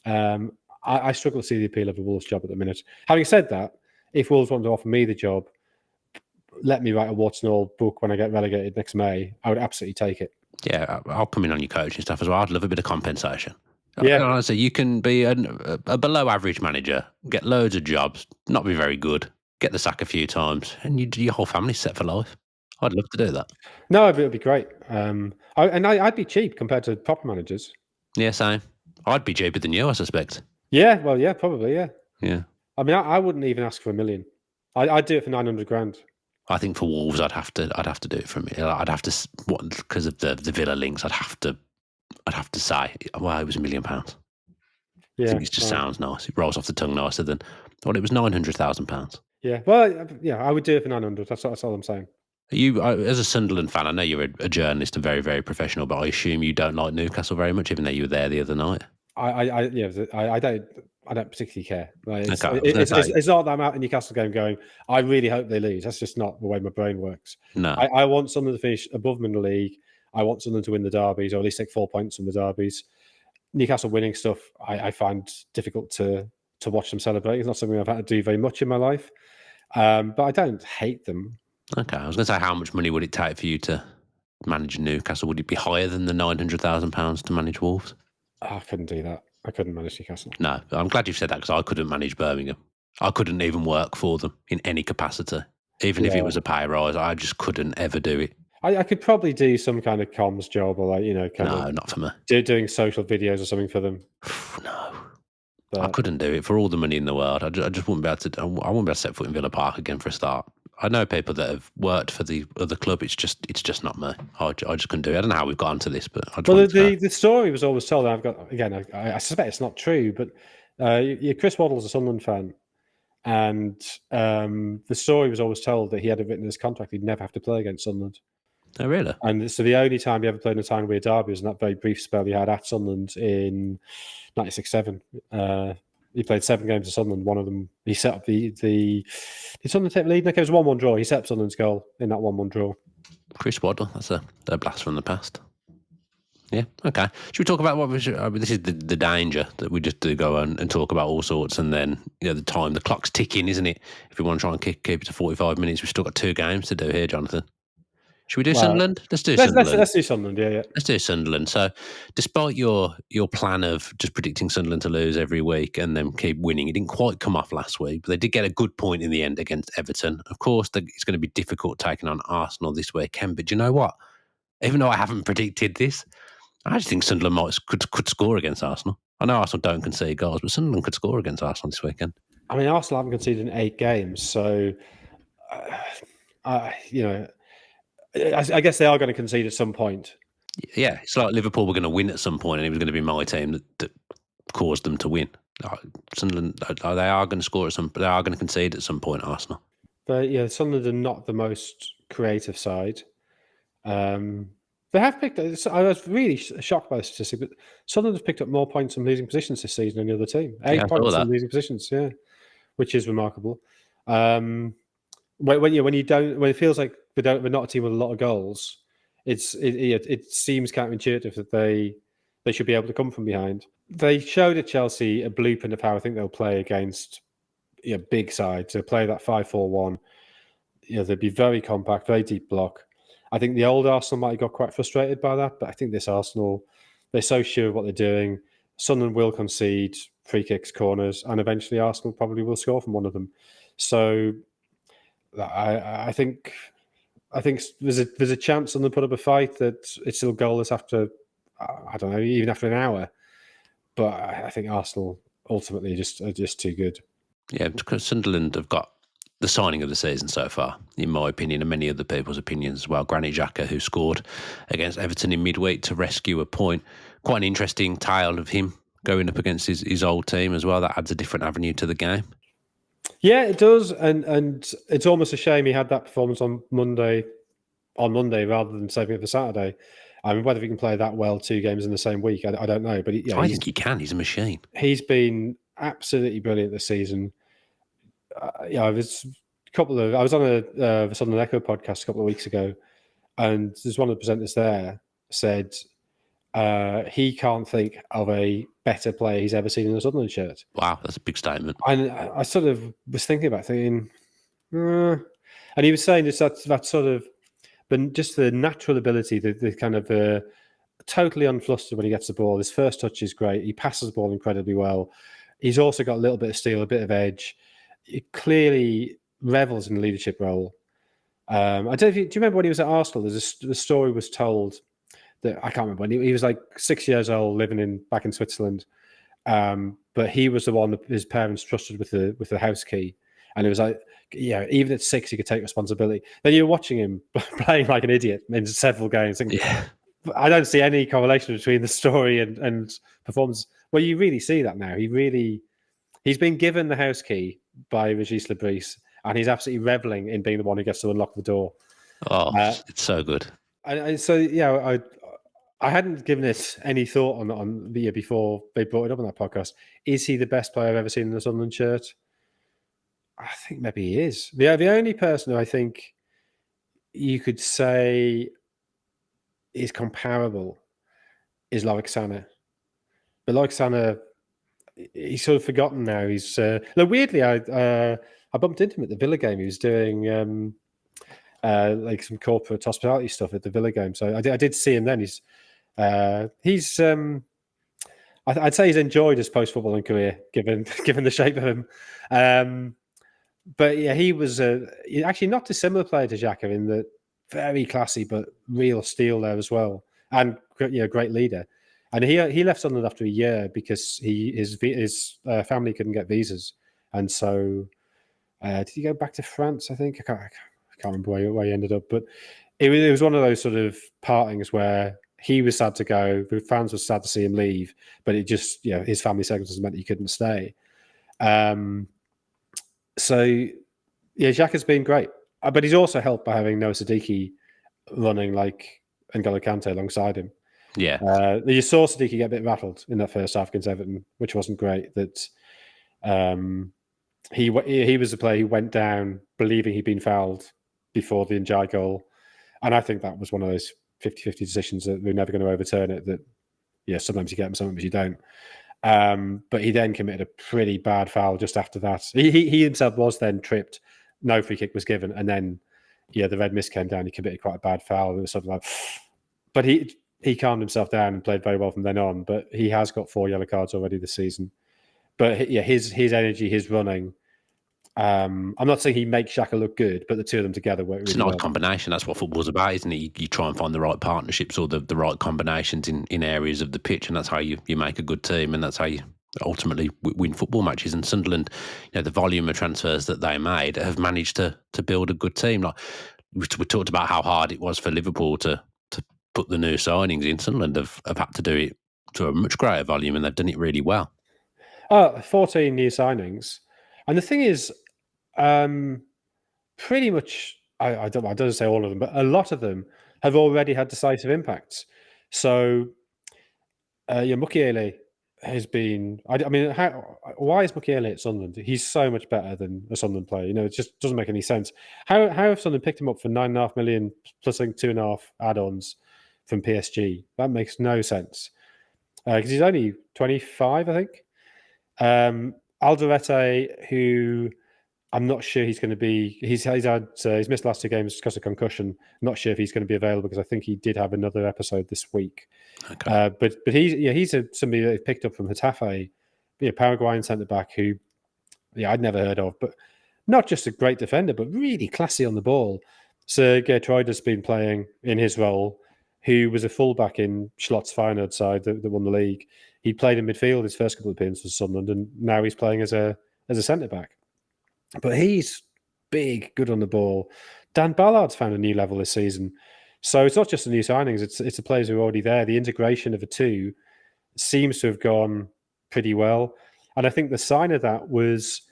I struggle to see the appeal of a Wolves job at the minute. Having said that, if Wolves want to offer me the job, let me write a Warts and all book when I get relegated next May, I would absolutely take it. Yeah, I'll come in on your coaching stuff as well. I'd love a bit of compensation. Yeah. Honestly, you can be a below average manager, get loads of jobs, not be very good, get the sack a few times, and your whole family's set for life. I'd love to do that. No, it would be great. I'd be cheap compared to proper managers. Yeah, same. I'd be cheaper than you, I suspect. Yeah, well, yeah, probably, yeah. Yeah. I mean, I wouldn't even ask for $1 million. I'd do it for 900 grand. I think for Wolves, I'd have to do it for me. I'd have to, because of the Villa links. I'd have to say, well, it was £1 million. Yeah, I think it just sounds nice. It rolls off the tongue nicer than. Well, it was £900,000. Yeah, well, yeah, I would do it for 900. That's all I'm saying. You, as a Sunderland fan, I know you're a journalist and very, very professional, but I assume you don't like Newcastle very much, even though you were there the other night. I don't particularly care. It's not that I'm out in Newcastle game going, I really hope they lose. That's just not the way my brain works. No. I want Sunderland to finish above them in the league. I want Sunderland to win the derbies, or at least take 4 points from the derbies. Newcastle winning stuff, I find difficult to watch them celebrate. It's not something I've had to do very much in my life. But I don't hate them. Okay, I was going to say, how much money would it take for you to manage Newcastle? Would it be higher than the £900,000 to manage Wolves? I couldn't do that. I couldn't manage Newcastle. No, I'm glad you've said that, because I couldn't manage Birmingham. I couldn't even work for them in any capacity. Even if it was a pay rise, I just couldn't ever do it. I could probably do some kind of comms job, or not for me. Doing social videos or something for them. No. But I couldn't do it for all the money in the world. I just wouldn't be able to. I wouldn't be able to set foot in Villa Park again for a start. I know people that have worked for the other club. It's just not me. I just couldn't do it. I don't know how we've got onto this, but the story was always told. And I suspect it's not true, but Chris Waddle's a Sunderland fan, and the story was always told that he had it written in his contract he'd never have to play against Sunderland. Oh, really? And so the only time he ever played in a time-weird derby was in that very brief spell he had at Sunderland in 96-7. He played 7 games at Sunderland. One of them, he set up the did Sunderland take the lead? No, it was 1-1 draw. He set up Sunderland's goal in that 1-1 draw. Chris Waddle, that's a blast from the past. Yeah, okay. Should we talk about what this is the danger that we just do go and talk about all sorts, and then the clock's ticking, isn't it? If we want to try and keep it to 45 minutes, we've still got 2 games to do here, Jonathan. Should we do Sunderland? Let's do Sunderland. Let's do Sunderland, yeah. Let's do Sunderland. So, despite your plan of just predicting Sunderland to lose every week and then keep winning, it didn't quite come off last week, but they did get a good point in the end against Everton. Of course, it's going to be difficult taking on Arsenal this weekend, but do you know what? Even though I haven't predicted this, I just think Sunderland could score against Arsenal. I know Arsenal don't concede goals, but Sunderland could score against Arsenal this weekend. I mean, Arsenal haven't conceded in 8 games, so I guess they are going to concede at some point. Yeah, it's like Liverpool were going to win at some point, and it was going to be my team that caused them to win. Sunderland, they are going to score at some. They are going to concede at some point. Arsenal, but yeah, Sunderland are not the most creative side. They have picked. I was really shocked by the statistic, but Sunderland have picked up more points from losing positions this season than the other team. 8 points from losing positions, which is remarkable. When it feels like we're not a team with a lot of goals, it seems counterintuitive that they should be able to come from behind. They showed at Chelsea a blueprint of how I think they'll play against big sides. They'll play that 5-4-1. They'll be very compact, very deep block. I think the old Arsenal might have got quite frustrated by that, but I think this Arsenal, they're so sure of what they're doing. Sunderland will concede free kicks, corners, and eventually Arsenal probably will score from one of them. So I think there's a chance on them put up a fight that it's still goalless after, I don't know, even after an hour. But I think Arsenal ultimately are just too good. Yeah, because Sunderland have got the signing of the season so far, in my opinion, and many other people's opinions as well. Granit Xhaka, who scored against Everton in midweek to rescue a point. Quite an interesting tale of him going up against his old team as well. That adds a different avenue to the game. Yeah, it does, and it's almost a shame he had that performance on Monday rather than saving it for Saturday. I mean, whether he can play that well 2 games in the same week, I don't know. But I think he can. He's a machine. He's been absolutely brilliant this season. I was on a Sunderland Echo podcast a couple of weeks ago, and there's one of the presenters there said he can't think of a better player he's ever seen in a Sunderland shirt. Wow, that's a big statement. And I sort of was thinking about thinking, and he was saying just that sort of, but just the natural ability, the kind of totally unflustered when he gets the ball. His first touch is great. He passes the ball incredibly well. He's also got a little bit of steel, a bit of edge. He clearly revels in the leadership role. I don't know do you remember when he was at Arsenal? The story was told that I can't remember when he was like 6 years old, living back in Switzerland. But he was the one that his parents trusted with the house key, and it was like, yeah, even at 6, he could take responsibility. Then you're watching him playing like an idiot in several games. Thinking, yeah. I don't see any correlation between the story and performance. Well, you really see that now. He's been given the house key by Régis Lebris, and he's absolutely reveling in being the one who gets to unlock the door. Oh, it's so good. And so, yeah, I hadn't given it any thought on the year before they brought it up on that podcast. Is he the best player I've ever seen in a Sunderland shirt? I think maybe he is. The only person who I think you could say is comparable is Loic. But Loic, he's sort of forgotten now. He's weirdly, I bumped into him at the Villa game. He was doing like some corporate hospitality stuff at the Villa game. So I did see him then. I'd say he's enjoyed his post-footballing career, given the shape of him. But yeah, he was actually not dissimilar player to Xhaka in the very classy but real steel there as well, and great leader. And he left Sunderland after a year because his family couldn't get visas, and so did he go back to France? I think I can't remember where he ended up, but it was one of those sort of partings where he was sad to go, the fans were sad to see him leave, but it just his family circumstances meant he couldn't stay. So yeah, Xhaka's been great, but he's also helped by having Noah Siddiqui running like N'Golo Kante alongside him. Yeah, you saw Siddiqui get a bit rattled in that first half against Everton, which wasn't great. That he was the player who went down believing he'd been fouled before the N'Jai goal, and I think that was one of those 50-50 decisions that we're never going to overturn it. That sometimes you get them, sometimes you don't. But he then committed a pretty bad foul just after that. He himself was then tripped. No free kick was given, and then the red mist came down. He committed quite a bad foul. It was sort of like, but he calmed himself down and played very well from then on. But he has got 4 yellow cards already this season. But his energy, his running. I'm not saying he makes Xhaka look good, but the two of them together work really well. It's an odd combination. That's what football's about, isn't it? You try and find the right partnerships or the right combinations in areas of the pitch, and that's how you make a good team, and that's how you ultimately win football matches. And Sunderland, the volume of transfers that they made have managed to build a good team. Like we talked about how hard it was for Liverpool to put the new signings in. Sunderland have had to do it to a much greater volume, and they've done it really well. 14 new signings. And the thing is, pretty much, I don't say all of them, but a lot of them have already had decisive impacts. So, Mukiele has been. I mean, why is Mukiele at Sunderland? He's so much better than a Sunderland player. It just doesn't make any sense. How have Sunderland picked him up for $9.5 million plus like 2.5 add-ons from PSG? That makes no sense because he's only 25, I think. Alderete, who I'm not sure he's going to be. He's missed the last 2 games because of concussion. I'm not sure if he's going to be available because I think he did have another episode this week. Okay. But he's somebody that picked up from Getafe Paraguayan centre back who, I'd never heard of, but not just a great defender, but really classy on the ball. Sergei Troider's been playing in his role, who was a fullback in Schlott's Feyenoord side that won the league. He played in midfield his first couple of appearances for Sunderland, and now he's playing as a centre back. But he's big, good on the ball. Dan Ballard's found a new level this season. So it's not just the new signings, it's the players who are already there. The integration of the two seems to have gone pretty well. And I think the sign of that was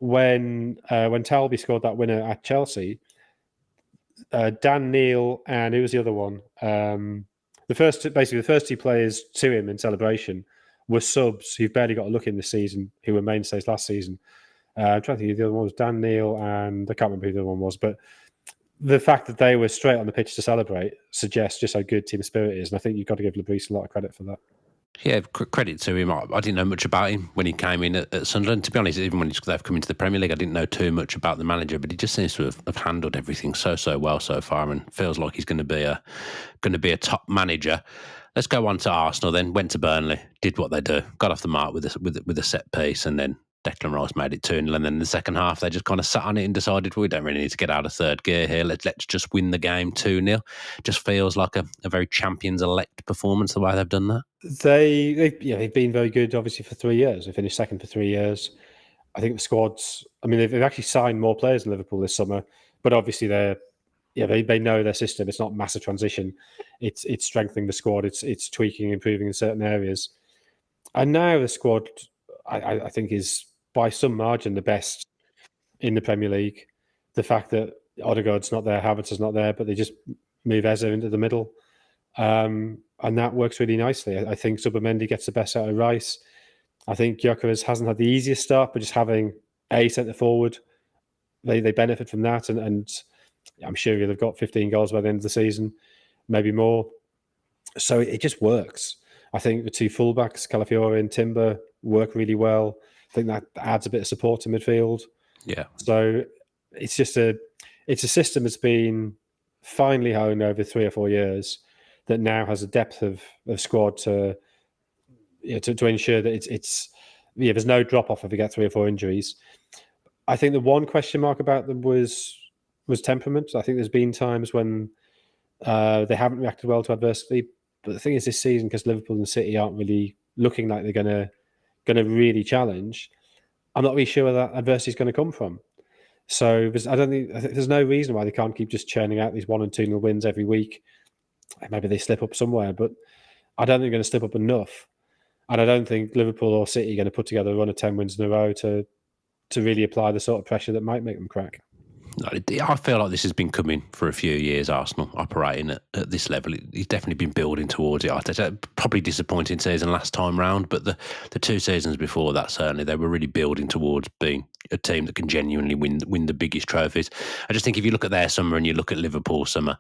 when Talby scored that winner at Chelsea. Dan Neil and who was the other one? The first two players to him in celebration were subs who've barely got a look in this season, who were mainstays last season. I'm trying to think who the other one was. Dan Neil and I can't remember who the other one was, but the fact that they were straight on the pitch to celebrate suggests just how good team spirit is, and I think you've got to give Lebris a lot of credit for that. Yeah, credit to him. I didn't know much about him when he came in at Sunderland. To be honest, even when they've come into the Premier League, I didn't know too much about the manager, but he just seems to have handled everything so well so far, and feels like he's going to be a top manager. Let's go on to Arsenal then. Went to Burnley, did what they do, got off the mark with a set piece, and then Declan Rice made it 2-0, and then in the second half they just kind of sat on it and decided, well, we don't really need to get out of third gear here. Let's just win the game 2-0. Just feels like a very champions-elect performance the way they've done that. They've been very good, obviously, for 3 years. They finished second for 3 years. I think the squad's. I mean, they've actually signed more players in Liverpool this summer, but obviously they know their system. It's not massive transition. It's strengthening the squad. It's tweaking, improving in certain areas, and now the squad, I think, is by some margin the best in the Premier League. The fact that Odegaard's not there, Havertz is not there, but they just move Eze into the middle. And that works really nicely. I think Zubimendi gets the best out of Rice. I think Gyökeres hasn't had the easiest start, but just having a centre forward, they benefit from that. And I'm sure they've got 15 goals by the end of the season, maybe more. So it just works. I think the two fullbacks, Calafiore and Timber, work really well. I think that adds a bit of support to midfield. Yeah. So it's a system that's been finely honed over 3 or 4 years that now has a depth of squad to ensure that there's no drop off if we get 3 or 4 injuries. I think the one question mark about them was temperament. I think there's been times when they haven't reacted well to adversity. But the thing is, this season, because Liverpool and City aren't really looking like they're going to really challenge, I'm not really sure where that adversity is going to come from. So I think there's no reason why they can't keep just churning out these 1 and 2-0 wins every week. Maybe they slip up somewhere, but I don't think they're going to slip up enough. And I don't think Liverpool or City are going to put together a run of 10 wins in a row to really apply the sort of pressure that might make them crack. I feel like this has been coming for a few years, Arsenal operating at this level. He's definitely been building towards it. Probably disappointing season last time round, but the 2 seasons before that, certainly, they were really building towards being a team that can genuinely win the biggest trophies. I just think if you look at their summer and you look at Liverpool's summer,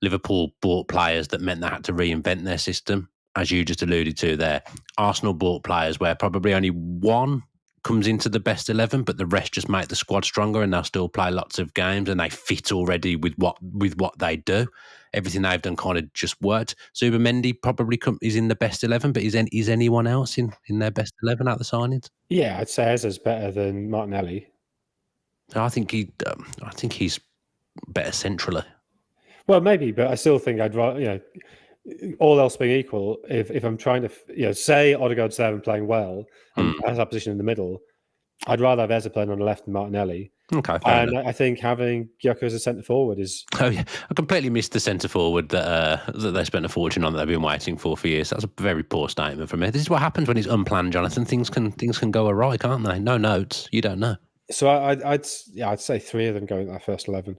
Liverpool bought players that meant they had to reinvent their system, as you just alluded to there. Arsenal bought players where probably only one comes into the best 11, but the rest just make the squad stronger, and they'll still play lots of games, and they fit already with what they do. Everything they've done kind of just worked. Zubimendi probably is in the best 11, but is anyone else in their best 11 out the signings? Yeah, I'd say Eze's better than Martinelli. I think he's better centrally. Well, maybe, but I still think I'd rather, all else being equal, if I'm trying to, say Odegaard's there and playing well and has that position in the middle, I'd rather have Eze playing on the left than Martinelli. Okay, and I think having Gyökeres as a centre forward is. Oh yeah, I completely missed the centre forward that they spent a fortune on that they've been waiting for years. That's a very poor statement from me. This is what happens when it's unplanned, Jonathan. Things can go awry, can't they? No notes, you don't know. So I'd say 3 of them going to that first 11.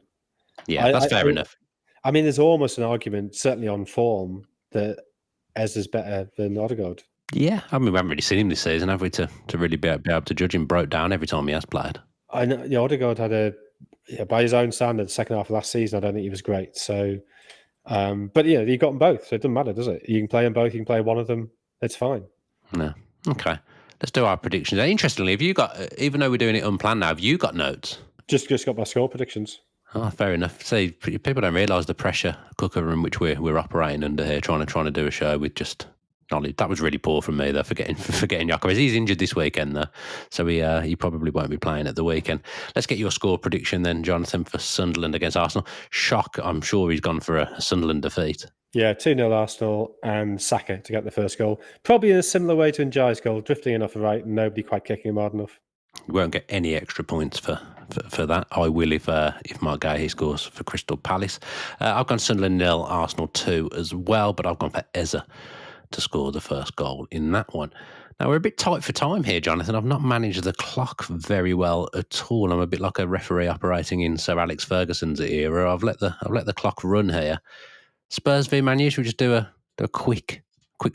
Yeah, that's fair enough. I mean, there's almost an argument, certainly on form, that Ez is better than Odegaard. Yeah, I mean, we haven't really seen him this season, have we, to really be able to judge him? Broke down every time he has played. I know, Odegaard had by his own standard, the second half of last season, I don't think he was great. So, but you got them both, so it doesn't matter, does it? You can play them both, you can play one of them, it's fine. No. Okay. Let's do our predictions. Interestingly, have you got, even though we're doing it unplanned now, have you got notes? Just got my score predictions. Oh, fair enough. See, people don't realise the pressure cooker in which we're operating under here, trying to do a show with just acknowledge that was really poor from me, though, for getting Xhaka. He's injured this weekend, though, so he probably won't be playing at the weekend. Let's get your score prediction then, Jonathan, for Sunderland against Arsenal. Shock, I'm sure he's gone for a Sunderland defeat. Yeah, 2-0 Arsenal and Xhaka to get the first goal. Probably in a similar way to Njai's goal, drifting enough right and nobody quite kicking him hard enough. You won't get any extra points for that. I will if Mark Gahey scores for Crystal Palace. I've gone Sunderland 0, Arsenal 2 as well, but I've gone for Eze to score the first goal in that one. Now, we're a bit tight for time here, Jonathan. I've not managed the clock very well at all. I'm a bit like a referee operating in Sir Alex Ferguson's era. I've let the clock run here. Spurs v Man U, should we just do a quick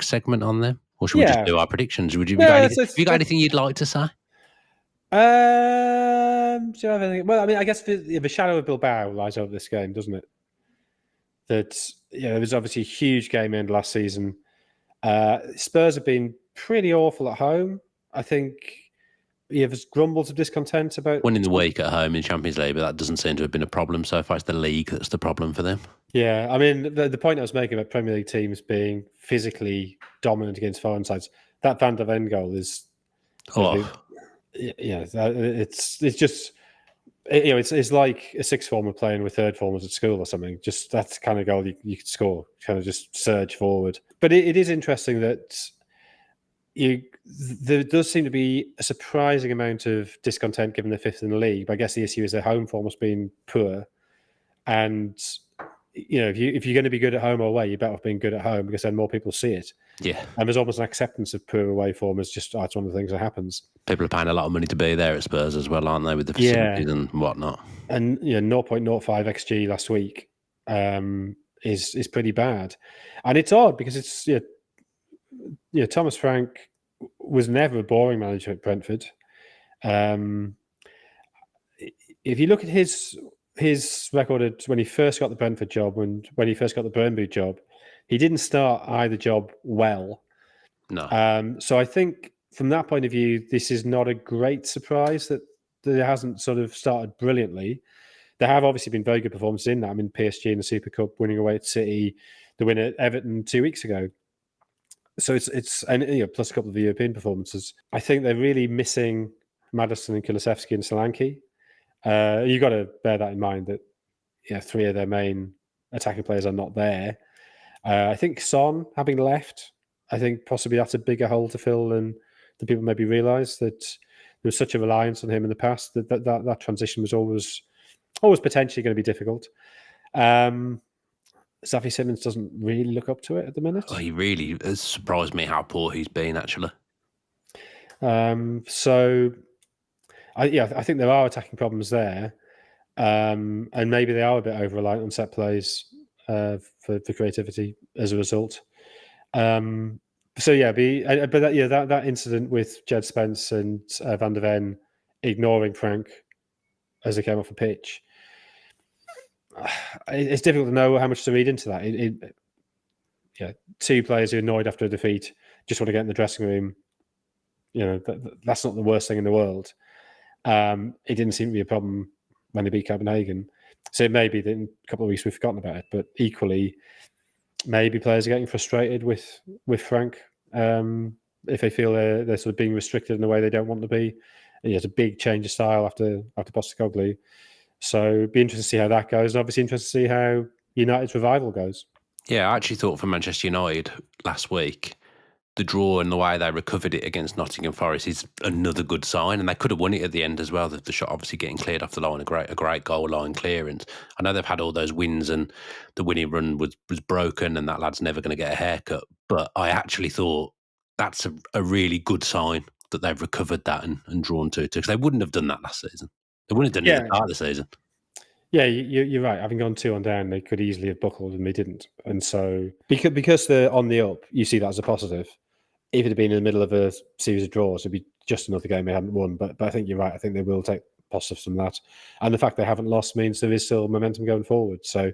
segment on them? Or should we just do our predictions? Have you got anything you'd like to say? Do you have anything? Well, I mean, I guess the shadow of Bilbao lies over this game, doesn't it? That there was obviously a huge game end last season. Spurs have been pretty awful at home. I think there's grumbles of discontent about winning the week at home in Champions League, but that doesn't seem to have been a problem so far. It's the league that's the problem for them. Yeah, I mean, the point I was making about Premier League teams being physically dominant against foreign sides, that Van der Ven goal is... it's just... it's like a sixth former playing with third formers at school or something. Just that's the kind of goal you could score, kind of just surge forward. But it is interesting that there does seem to be a surprising amount of discontent given they're fifth in the league. But I guess the issue is their home form has been poor. And, if you're going to be good at home or away, you're better off being good at home because then more people see it. Yeah. And there's almost an acceptance of poor away form as just, it's one of the things that happens. People are paying a lot of money to be there at Spurs as well, aren't they, with the facilities and whatnot? And 0.05 XG last week is pretty bad. And it's odd because it's Thomas Frank was never a boring manager at Brentford. If you look at his record when he first got the Brentford job and when he first got the Burnley job, he didn't start either job well. No. So I think from that point of view, this is not a great surprise that it hasn't sort of started brilliantly. There have obviously been very good performances in that. I mean, PSG in the Super Cup, winning away at City, the win at Everton 2 weeks ago. So it's plus a couple of European performances. I think they're really missing Maddison and Kulusevski and Solanke. You've got to bear that in mind that three of their main attacking players are not there. I think Son having left, I think possibly that's a bigger hole to fill than people maybe realise, that there was such a reliance on him in the past that transition was always potentially going to be difficult. Xavi Simons doesn't really look up to it at the minute. Oh, he really has surprised me how poor he's been, actually. So, I think there are attacking problems there. And maybe they are a bit over-reliant on set plays for creativity as a result. That incident with Jed Spence and Van der Ven ignoring Frank as they came off the pitch, it's difficult to know how much to read into that. Two players who are annoyed after a defeat just want to get in the dressing room. That's not the worst thing in the world. It didn't seem to be a problem when they beat Copenhagen. So it may be that in a couple of weeks we've forgotten about it, but equally, maybe players are getting frustrated with Frank if they feel they're sort of being restricted in a way they don't want to be. It's a big change of style after Postecoglou. So it'd be interesting to see how that goes, and obviously interesting to see how United's revival goes. Yeah, I actually thought for Manchester United last week, the draw and the way they recovered it against Nottingham Forest is another good sign, and they could have won it at the end as well. The shot obviously getting cleared off the line, a great goal line clearance. I know they've had all those wins and the winning run was broken and that lad's never going to get a haircut, but I actually thought that's a really good sign that they've recovered that and drawn 2-2, because they wouldn't have done that last season. They wouldn't have done it at the start of the season. Yeah, you're right. Having gone 2 on down, they could easily have buckled and they didn't. And so because they're on the up, you see that as a positive. If it had been in the middle of a series of draws, it'd be just another game they hadn't won. But I think you're right. I think they will take positives from that. And the fact they haven't lost means there is still momentum going forward. So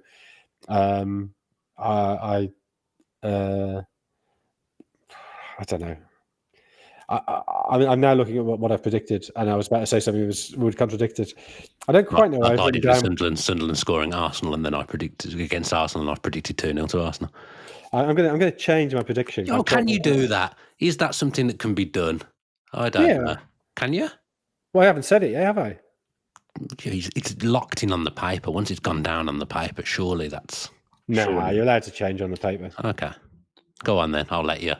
I don't know. I'm now looking at what I've predicted, and I was about to say something would contradict it. I don't quite know. I did with Sunderland scoring Arsenal, and then I predicted against Arsenal, and I predicted 2-0 to Arsenal. I'm gonna change my prediction. Oh, can you do that? Is that something that can be done? I don't know. Can you? Well, I haven't said it yet, have I? It's locked in on the paper. Once it's gone down on the paper, surely that's... Nah, you're allowed to change on the paper. Okay. Go on then. I'll let you.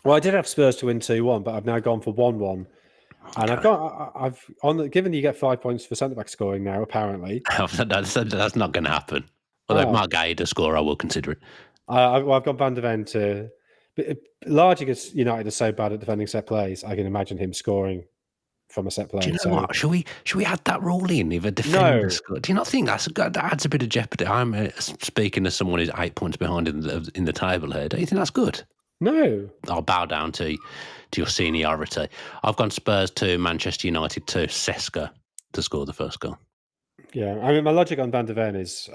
Well, I did have Spurs to win 2-1, but I've now gone for 1-1. And given you get 5 points for centre-back scoring now, apparently. That's not going to happen. Although Mark Gay does score, I will consider it. I've got Van der Ven to... Largely because United are so bad at defending set plays, I can imagine him scoring from a set play. Do you know what? Should we add that rule in if a defender scored? Do you not think that adds a bit of jeopardy? I'm speaking as someone who's 8 points behind in the table here. Don't you think that's good? No. I'll bow down to your seniority. I've gone Spurs 2, Manchester United 2, Xhaka to score the first goal. Yeah, I mean, my logic on Van der Ven is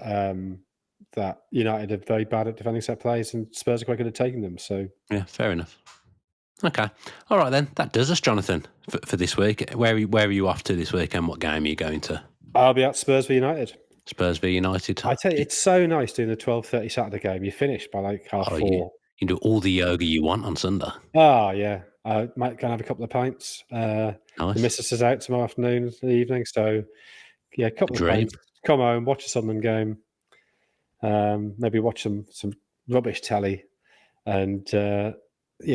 that United are very bad at defending set plays and Spurs are quite good at taking them. So yeah, fair enough. Okay. All right, then. That does us, Jonathan, for this week. Where are you off to this weekend? What game are you going to? I'll be at Spurs v United. Spurs v United. I tell you, it's so nice doing the 12:30 Saturday game. You finish by like 4:30. You can do all the yoga you want on Sunday. Oh, yeah. I might go and have a couple of pints. Nice. The missus is out tomorrow afternoon, evening. So, yeah, a couple of pints. Come home, watch a Sunderland game. Maybe watch some rubbish telly. And...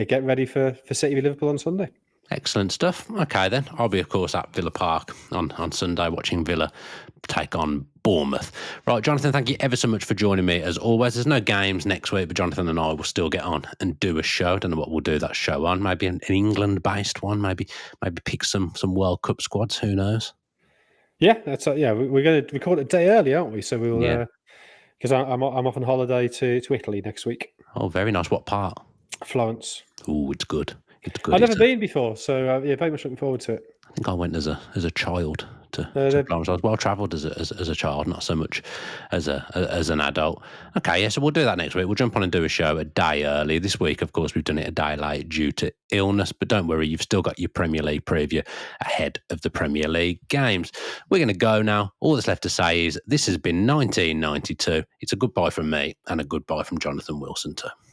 get ready for City v Liverpool on Sunday. Excellent stuff. Okay, then. I'll be, of course, at Villa Park on Sunday watching Villa take on Bournemouth. Right, Jonathan, thank you ever so much for joining me. As always, there's no games next week, but Jonathan and I will still get on and do a show. I don't know what we'll do that show on. Maybe an England-based one. Maybe pick some World Cup squads. Who knows? Yeah, that's we're going to record a day early, aren't we? So we'll because I'm off on holiday to Italy next week. Oh, very nice. What part? Florence. Oh, it's good. It's good. I've never been before, so very much looking forward to it. I think I went as a child to Florence. I was well travelled as a child, not so much as an adult. Okay, yeah, so we'll do that next week. We'll jump on and do a show a day early. This week, of course, we've done it a day late due to illness, but don't worry, you've still got your Premier League preview ahead of the Premier League games. We're going to go now. All that's left to say is this has been 1992. It's a goodbye from me and a goodbye from Jonathan Wilson too.